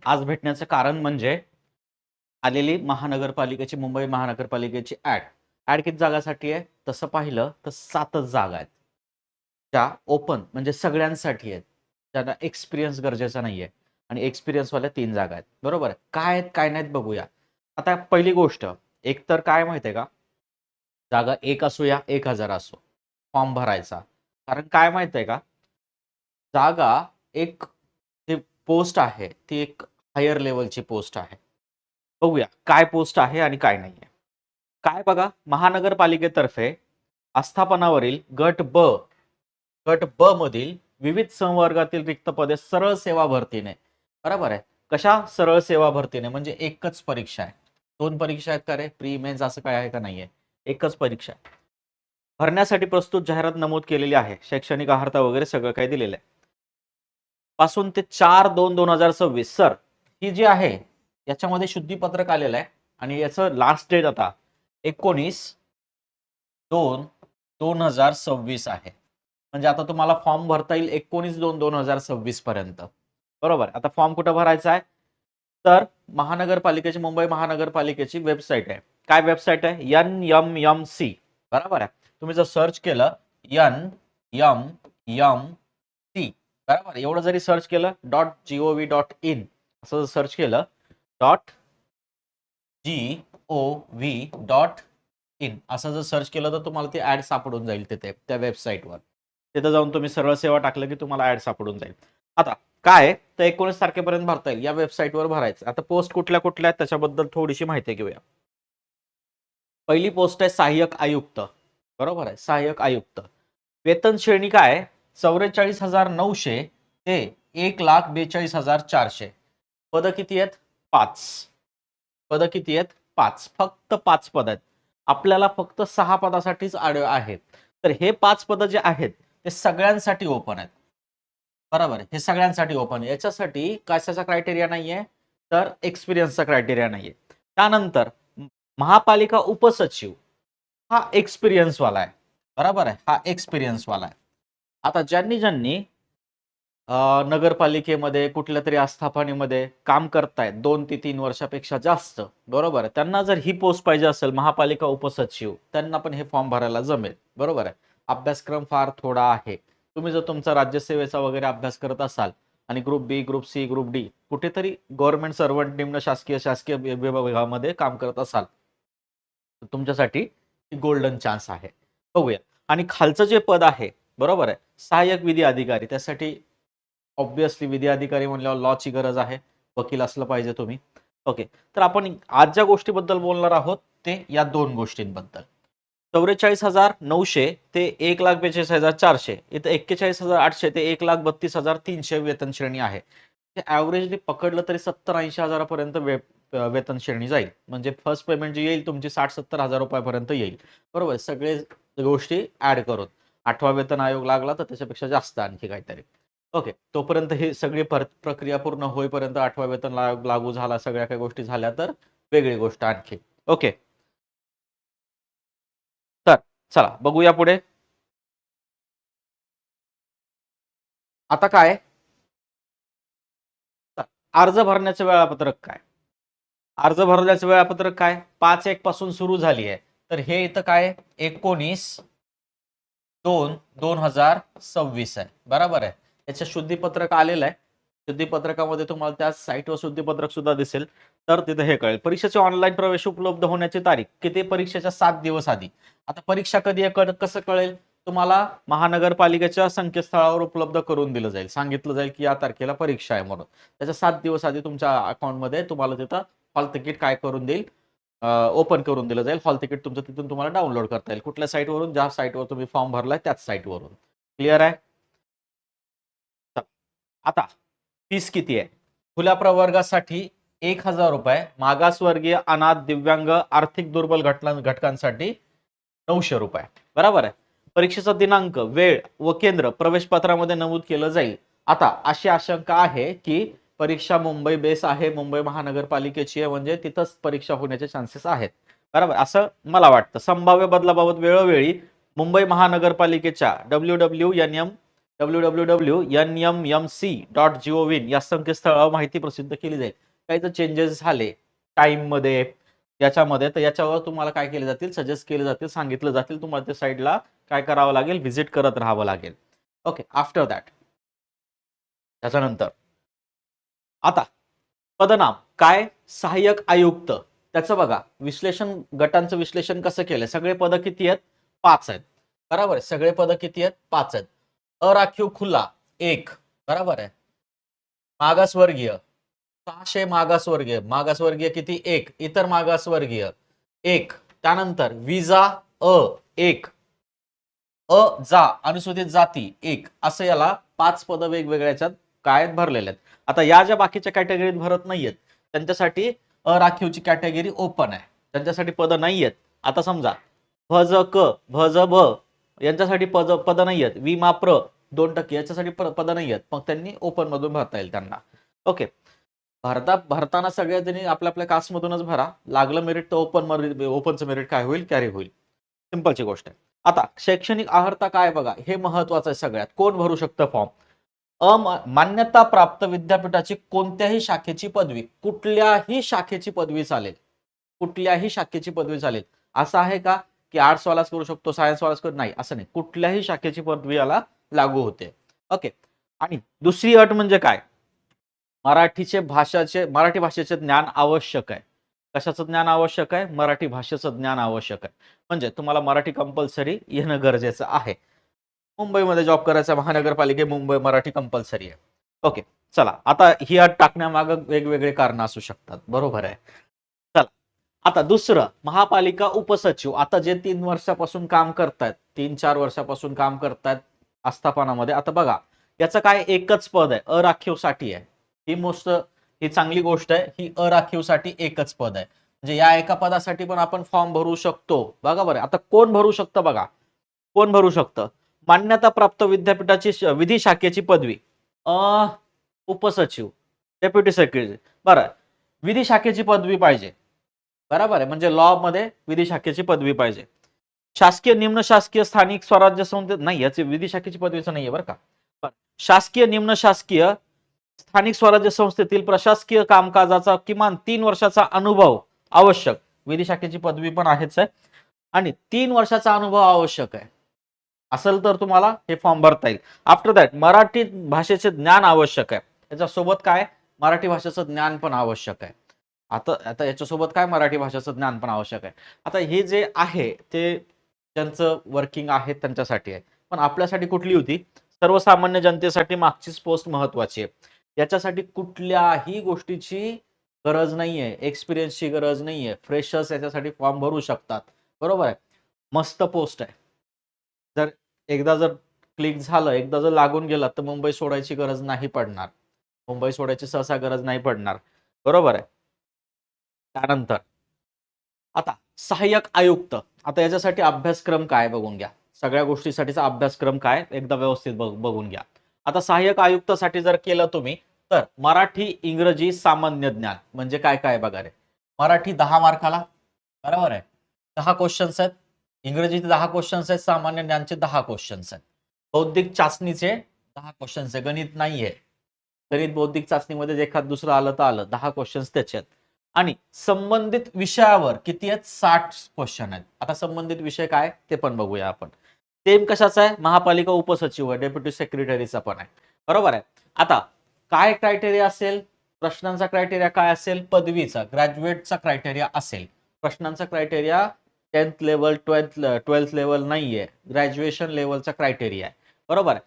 आज भेटण्याचं कारण म्हणजे आलेली मुंबई महानगरपालिकेची ऍड किती जागासाठी आहे तसं पाहिलं तर 7च जागा आहेत त्या ओपन म्हणजे सगळ्यांसाठी आहेत ज्यांना एक्सपिरियन्स गरजेचा नाहीये आणि एक्सपिरियन्स वाल्या 3 जागा आहेत बरोबर आहे काय आहेत काय नाहीत बघूया आता पहिली गोष्ट एक तर काय माहितीये का जागा 1 असो या 1000 असो फॉर्म भरायचा कारण काय माहितीये का जागा एक जी पोस्ट आहे ती एक हायर लेवलची पोस्ट आहे बघूया काय पोस्ट आहे आणि काय नाहीये काय बघा महानगरपालिकेतर्फे आस्थापनावरील गट ब मधील विविध संवर्गातील रिक्त पदे सरळ सेवा भरतीने बरोबर आहे कशा सरळ सेवा भरतीने म्हणजे एकच परीक्षा आहे 2 परीक्षा आहेत का रे प्री मेन्स असं काय आहे का नाहीये एकच परीक्षा आहे भरण्यासाठी प्रस्तुत जाहिरात नमूद केलेली आहे शैक्षणिक अर्हता वगैरे सगळं काही दिलेलं आहे पासून ते 4/2/2026 सर ही जी आहे याच्यामध्ये शुद्धीपत्रक आलेलं आहे आणि याचं लास्ट डेट आता 19/2/2026 आहे म्हणजे आता तुम्हाला फॉर्म भरता येईल 19/2/2026 पर्यंत बरोबर आता फॉर्म कुठं भरायचा आहे तर मुंबई महानगरपालिकेची वेबसाईट आहे काय वेबसाईट आहे NMMC बरोबर आहे तुम्ही जर सर्च केलं NMMC बरोबर एवढं जरी सर्च केलं .gov.in असं जर सर्च केलं .gov.in असं जर सर्च केलं तर तुम्हाला ती ऍड सापडून जाईल तिथे त्या वेबसाईटवर तिथे जाऊन तुम्ही सरळ सेवा टाकलं की तुम्हाला ऍड सापडून जाईल आता काय तर 19 तारखेपर्यंत भरता येईल या वेबसाईटवर भरायचं आता पोस्ट कुठल्या कुठल्या आहेत त्याच्याबद्दल थोडीशी माहिती घेऊया पहिली पोस्ट आहे सहाय्यक आयुक्त बरोबर आहे सहाय्यक आयुक्त वेतन श्रेणी काय 44,900 ते 1,42,400 पद किती आहेत 5 पद किती आहेत 5 फक्त 5 पद आहेत आपल्याला फक्त 6 पदासाठीच आहेत तर हे 5 पद जे आहेत ते सगळ्यांसाठी ओपन आहेत बरोबर हे सगळ्यांसाठी ओपन आहे याच्यासाठी कशाचा क्रायटेरिया नाहीये तर एक्सपिरियन्सचा क्रायटेरिया नाहीये त्यानंतर महापालिका उपसचिव हा एक्सपिरियन्स वाला आहे बरोबर आहे हा एक्सपिरियन्स वाला आहे आता ज्यांनी नगरपालिकेमध्ये कुठल्या तरी आस्थापनेमध्ये काम करतायत 2 ते 3 वर्षापेक्षा जास्त बरोबर त्यांना जर ही पोस्ट पाहिजे असेल महापालिका उपसचिव त्यांना पण हे फॉर्म भरायला जमेल बरोबर आहे अभ्यासक्रम फार थोडा आहे तुम्ही जर तुमचा राज्यसेवेचा वगैरे अभ्यास करत असाल आणि ग्रुप बी ग्रुप सी ग्रुप डी कुठेतरी गव्हर्नमेंट सर्वंट निम्न शासकीय विभागामध्ये काम करत असाल तर तुमच्यासाठी गोल्डन चान्स आहे बघूया आणि खालचं जे पद आहे बरोबर आहे सहाय्यक विधी अधिकारी त्यासाठी ऑब्विसली विधी अधिकारी म्हणल्यावर लॉची गरज आहे वकील असलं पाहिजे तुम्ही ओके तर आपण आज ज्या गोष्टीबद्दल बोलणार आहोत ते या 2 गोष्टींबद्दल 44,900 ते 1,42,400 इथं 41,800 ते 1,32,300 वेतन श्रेणी आहे ऍव्हरेजली पकडलं तरी 70-80 हजारापर्यंत वेतन श्रेणी जाईल म्हणजे फर्स्ट पेमेंट जी येईल तुमची 60-70 हजार रुपयापर्यंत येईल बरोबर सगळे गोष्टी ऍड करून 8वा वेतन आयोग लागला तर त्याच्यापेक्षा जास्त आणखी काहीतरी ओके तोपर्यंत ही सगळी प्रक्रिया पूर्ण होईपर्यंत 8वा वेतन आयोग लागू झाला सगळ्या काही गोष्टी झाल्या तर वेगळी गोष्ट आणखी ओके तर चला बघूया पुढे आता काय अर्ज भरण्याचं वेळापत्रक काय अर्ज भरण्याचं वेळापत्रक काय 5/1 पासून सुरू झाली आहे तर हे इथं काय 19/2/2026 आहे बरोबर आहे याचं शुद्धीपत्रक आलेलं आहे शुद्धीपत्रकामध्ये तुम्हाला त्या साईटवर शुद्धीपत्रक सुद्धा दिसेल तर तिथे हे कळेल परीक्षेचे ऑनलाईन प्रवेश उपलब्ध होण्याची तारीख किती परीक्षेच्या 7 दिवस आधी आता परीक्षा कधी आहे कसं कळेल तुम्हाला महानगरपालिकेच्या संकेतस्थळावर उपलब्ध करून दिलं जाईल सांगितलं जाईल की या तारखेला परीक्षा आहे म्हणून त्याच्या 7 दिवस आधी तुमच्या अकाउंटमध्ये तुम्हाला तिथं हॉल तिकीट काय करून देईल ओपन करून दिलं जाईल हॉल तिकीट तुमचं तिथून तुम्हाला डाउनलोड करता येईल कुठल्या साईटवरून ज्या साईटवर तुम्ही फॉर्म भरलाय त्याच साईटवरून क्लिअर आहे आता फीस किती आहे खुल्या प्रवर्गासाठी 1,000 रुपये मागासवर्गीय अनाथ दिव्यांग आर्थिक दुर्बल घटकांसाठी 900 रुपये बरोबर आहे परीक्षेचा दिनांक वेळ व केंद्र प्रवेश पत्रामध्ये नमूद केलं जाईल आता अशी आशंका आहे की परीक्षा मुंबई बेस आहे मुंबई महानगरपालिकेची आहे म्हणजे तिथंच परीक्षा होण्याचे चान्सेस आहेत बरोबर असं मला वाटतं संभाव्य बदलाबाबत वेळोवेळी मुंबई महानगरपालिकेच्या www.nmmc.gov या संकेतस्थळावर माहिती प्रसिद्ध केली जाईल. काही जर चेंजेस झाले टाइम मध्ये याच्यामध्ये तर याच्यावर तुम्हाला काय केले जातील, सजेस्ट केले जातील, सांगितलं जातील, तुम्हाला त्या साईडला काय करावं लागेल, व्हिजिट करत राहावं लागेल. ओके, आफ्टर दॅट त्याच्यानंतर आता पदनाम काय, सहाय्यक आयुक्त, त्याचं बघा विश्लेषण, गटांचं विश्लेषण कसं केलंय. सगळे पद किती आहेत, 5 आहेत. बरोबर आहे, सगळे पद किती आहेत, 5 आहेत. अराखीव खुला 1, बरोबर आहे. मागासवर्गीय 600, मागासवर्गीय किती, 1. इतर मागासवर्गीय 1. त्यानंतर विजा अ 1, जा अनुसूचित जाती 1, असं याला 5 पद वेगवेगळ्याच्यात काय भरलेले आहेत. आता या ज्या बाकीच्या कॅटेगरीत भरत नाहीयेत त्यांच्यासाठी अराखीवची कॅटेगरी ओपन आहे, त्यांच्यासाठी पद नाहीयेत. आता समजा भज क, भज भ यांच्यासाठी पद नाहीयेत, विमाप्र 2% याच्यासाठी पद नाहीयेत, मग त्यांनी ओपन मधून भरता येईल त्यांना. ओके, भरताना सगळ्यांनी आपल्या आपल्या कास्टमधूनच भरा. लागलं मेरिट तर ओपनचं मेरिट काय होईल, कॅरी होईल. सिंपलची गोष्ट आहे. आता शैक्षणिक अर्हता काय बघा, हे महत्वाचं आहे सगळ्यात. कोण भरू शकतं फॉर्म, मान्यता प्राप्त विद्यापीठाची कोणत्याही शाखेची पदवी, कुठल्याही शाखेची पदवी चालेल, कुठल्याही शाखेची पदवी चालेल. असं आहे का की आर्ट्स वालाच करू शकतो, सायन्स वालाच करू, नाही असं नाही, कुठल्याही शाखेची पदवी याला लागू होते. ओके, आणि दुसरी अट म्हणजे काय, मराठी भाषेचे ज्ञान आवश्यक आहे. कशाचं ज्ञान आवश्यक आहे, मराठी भाषेचं ज्ञान आवश्यक आहे. म्हणजे तुम्हाला मराठी कंपल्सरी येणं गरजेचं आहे. मुंबईमध्ये जॉब करायचा, महानगरपालिके मुंबई मराठी कंपल्सरी आहे. ओके, चला आता ही अट टाकण्यामागे वेगवेगळे कारण असू शकतात, बरोबर आहे. चला आता दुसरं, महापालिका उपसचिव. आता जे 3 वर्षापासून काम करतायत, 3-4 वर्षापासून काम करतायत आस्थापनामध्ये, आता बघा याचं काय एकच पद आहे, अराखीवसाठी आहे. ही चांगली गोष्ट आहे, ही अराखीवसाठी एकच पद आहे. म्हणजे या एका पदासाठी पण आपण फॉर्म भरू शकतो. बघा बरं, आता कोण भरू शकतं बघा, कोण भरू शकतं, मान्यता प्राप्त विद्यापीठाची विधी शाखेची पदवी, उपसचिव, डेप्युटी सेक्रेटरी. बरं, विधी शाखेची पदवी पाहिजे, बरोबर आहे, म्हणजे लॉ मध्ये विधी शाखेची पदवी पाहिजे. शासकीय, निम्न शासकीय, स्थानिक स्वराज्य संस्थे नाही, याची विधी शाखेची पदवीचं नाहीये बरं का. शासकीय, निम्न शासकीय, स्थानिक स्वराज्य संस्थेतील प्रशासकीय कामकाजाचा किमान 3 वर्षाचा अनुभव आवश्यक. विधी शाखेची पदवी पण आहेच आहे, आणि 3 वर्षाचा अनुभव आवश्यक आहे असेल तर तुम्हाला हे फॉर्म भरता येईल. आफ्टर दॅट मराठी भाषेचे ज्ञान आवश्यक आहे. त्याच्यासोबत काय, मराठी भाषेचं ज्ञान पण आवश्यक आहे. आता याच्यासोबत काय, मराठी भाषेचं ज्ञान पण आवश्यक आहे. आता हे जे आहे ते ज्यांचं वर्किंग आहे त्यांच्यासाठी आहे, पण आपल्यासाठी कुठली होती, सर्वसामान्य जनतेसाठी मागचीच पोस्ट महत्वाची आहे. याच्यासाठी कुठल्याही गोष्टीची गरज नाहीये, एक्सपिरियन्सची गरज नाहीये, फ्रेशर्स याच्यासाठी फॉर्म भरू शकतात, बरोबर आहे. मस्त पोस्ट आहे. एकदा जर क्लिक झालं, एकदा जर लागून गेला तर मुंबई सोडायची गरज नाही पडणार, मुंबई सोडायची सहसा गरज नाही पडणार, बरोबर आहे. त्यानंतर आता सहाय्यक आयुक्त, आता याच्यासाठी अभ्यासक्रम काय बघून घ्या, सगळ्या गोष्टीसाठीचा अभ्यासक्रम काय एकदा व्यवस्थित बघून घ्या. आता सहाय्यक आयुक्तासाठी जर केलं तुम्ही तर मराठी, इंग्रजी, सामान्य ज्ञान म्हणजे काय काय बघा रे. मराठी 10 मार्काला, बरोबर आहे, 10 क्वेश्चन्स आहेत. इंग्रजीचे 10 क्वेश्चन्स आहेत, सामान्य ज्ञानचे 10 क्वेश्चन्स आहेत. बौद्धिक चाचणीचे 10 क्वेश्चन्स आहे, गणित नाहीये. गणित बौद्धिक चाचणीमध्ये एखाद दुसरं आलं तर आलं, 10 क्वेश्चन्स त्याचे आहेत. आणि संबंधित विषयावर किती आहेत, 60 क्वेश्चन आहेत. आता संबंधित विषय काय ते पण बघूया आपण. सेम कशाचा आहे, महापालिका उपसचिव आहे, डेप्युटी सेक्रेटरीचा पण आहे, बरोबर आहे. आता काय क्रायटेरिया असेल, प्रश्नांचा क्रायटेरिया काय असेल, पदवीचा ग्रॅज्युएटचा क्रायटेरिया असेल. प्रश्नांचा criteria 10th level, 12th level नाहीये, ग्रॅज्युएशन लेवलचा क्रायटेरिया आहे, बरोबर आहे.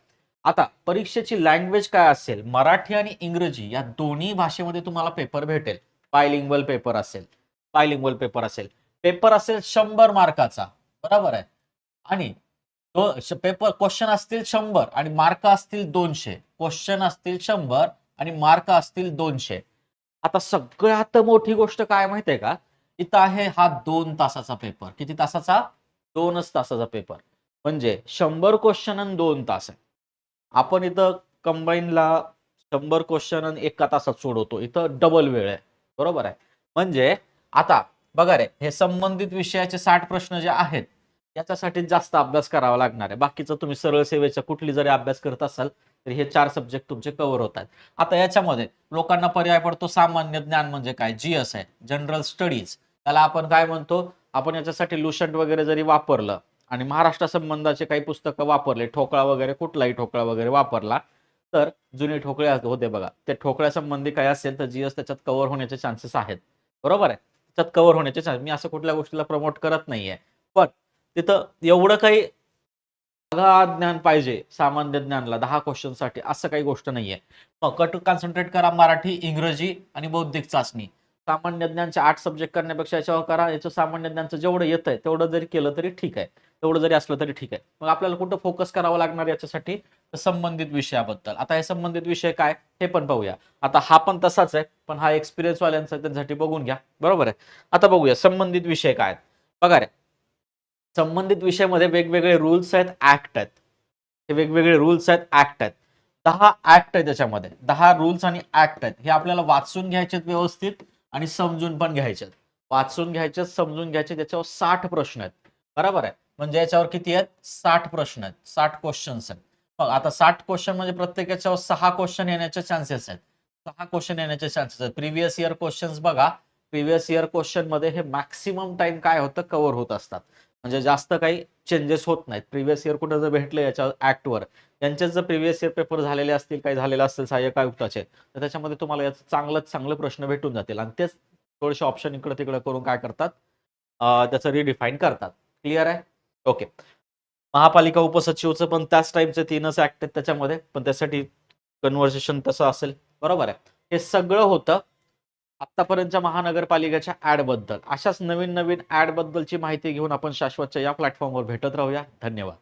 आता परीक्षेची लँग्वेज काय असेल, मराठी आणि इंग्रजी या दोन्ही भाषेमध्ये तुम्हाला पेपर भेटेल. बायलिंग्वल पेपर असेल, पेपर असेल 100 मार्काचा, बरोबर आहे. आणि पेपर क्वेश्चन असतील 100 आणि मार्क असतील 200, क्वेश्चन असतील 100 आणि मार्क असतील 200. आता सगळ्यात मोठी गोष्ट काय माहितीये का, इथं आहे हा 2 तासाचा पेपर. किती तासाचा, 2च तासाचा पेपर, म्हणजे 100 क्वेश्चन आणि 2 तास आहे. आपण इथं कंबाईनला 100 क्वेश्चन आणि 1 तासात सोडवतो, इथं डबल वेळ आहे, बरोबर आहे. म्हणजे आता बघा रे, हे संबंधित विषयाचे 60 प्रश्न जे आहेत याच्यासाठी जास्त अभ्यास करावा लागणार आहे. बाकीचं तुम्ही सरळ सेवेचा कुठली जरी अभ्यास करत असाल तर हे 4 सब्जेक्ट तुमचे कव्हर होतात. आता याच्यामध्ये लोकांना पर्याय पडतो सामान्य ज्ञान म्हणजे काय, जीएस आहे, जनरल स्टडीज. त्याला आपण काय म्हणतो, आपण याच्यासाठी लुशंट वगैरे जरी वापरलं आणि महाराष्ट्र संबंधाचे काही पुस्तकं वापरले, ठोकळा वगैरे कुठलाही ठोकळा वगैरे वापरला, तर जुने ठोकळे होते बघा, ते ठोकळ्यासंबंधी काय असेल तर जीएस त्याच्यात कव्हर होण्याचे चान्सेस आहेत. बरोबर आहे? त्याच्यात कव्हर होण्याचे चान्स, मी असं कुठल्या गोष्टीला प्रमोट करत नाहीये. पण तिथं एवढं काही अगाध ज्ञान पाहिजे सामान्य ज्ञानला 10 क्वेश्चनसाठी असं काही गोष्ट नाहीये. मग कॉन्सन्ट्रेट करा मराठी, इंग्रजी आणि बौद्धिक चाचणी. सामान्य ज्ञानचे 8 सब्जेक्ट करण्यापेक्षा याच्यावर करा. याचं सामान्य ज्ञानचं जेवढं येतंय तेवढं जरी केलं तरी ठीक आहे. तेवढं जरी असलं तरी ठीक आहे. मग आपल्याला कुठं फोकस करावं लागणार याच्यासाठी, तर संबंधित विषयाबद्दल. आता हे संबंधित विषय काय हे पण पाहूया. आता हा पण तसाच आहे, पण हा एक्सपिरियन्स वाल्यांचा त्यांच्यासाठी बघून घ्या. बरोबर आहे? आता बघूया संबंधित विषय काय आहेत. बघा रे, संबंधित विषयामध्ये वेगवेगळे रूल्स आहेत, ऍक्ट आहेत. हे वेगवेगळे रूल्स आहेत, ऍक्ट आहेत. 10 ऍक्ट आहेत त्याच्यामध्ये. 10 रूल्स आणि ऍक्ट आहेत. हे आपल्याला वाचून घ्यायचे व्यवस्थित आणि समजून पण घ्यायचे. वाचून घ्यायचे, समजून घ्यायचे. त्याच्यावर 60 प्रश्न आहेत. बरोबर आहे? म्हणजे याच्यावर किती आहेत? 60 प्रश्न आहेत. 60 क्वेश्चन्स आहेत. मग आता 60 क्वेश्चन म्हणजे प्रत्येक याच्यावर 6 क्वेश्चन येण्याचे चान्सेस आहेत. 6 क्वेश्चन येण्याचे चान्सेस आहेत. प्रिव्हियस इयर क्वेश्चन्स बघा. प्रिव्हियस इयर क्वेश्चन मध्ये हे मॅक्सिमम टाइम काय होतं, कव्हर होत असतात. म्हणजे जास्त काही चेंजेस होत नाहीत. प्रिव्हियस इयर कुठं जर भेटलं याच्या ऍक्टवर, त्यांचेच जर प्रिव्हियस इयर पेपर झालेले असतील, काही झालेले असतील सहाय्यक आयुक्ताचे, तर त्याच्यामध्ये तुम्हाला याचं चांगले प्रश्न भेटून जातील आणि तेच थोडेसे ऑप्शन इकडे तिकडे करून काय करतात, त्याचं रिडिफाईन करतात. क्लिअर आहे? ओके. महापालिका उपसचिवचं पण त्याच टाईपचे 3च ऍक्ट आहेत त्याच्यामध्ये, पण त्यासाठी कन्व्हर्सेशन तसं असेल. बरोबर आहे? हे सगळं होतं आतापर्यंतच्या महानगरपालिकेच्या ऍड बद्दल. अशाच नवीन नवीन ऍड बद्दलची माहिती घेऊन आपण शाश्वतच्या या प्लॅटफॉर्मवर भेटत राहूया. धन्यवाद.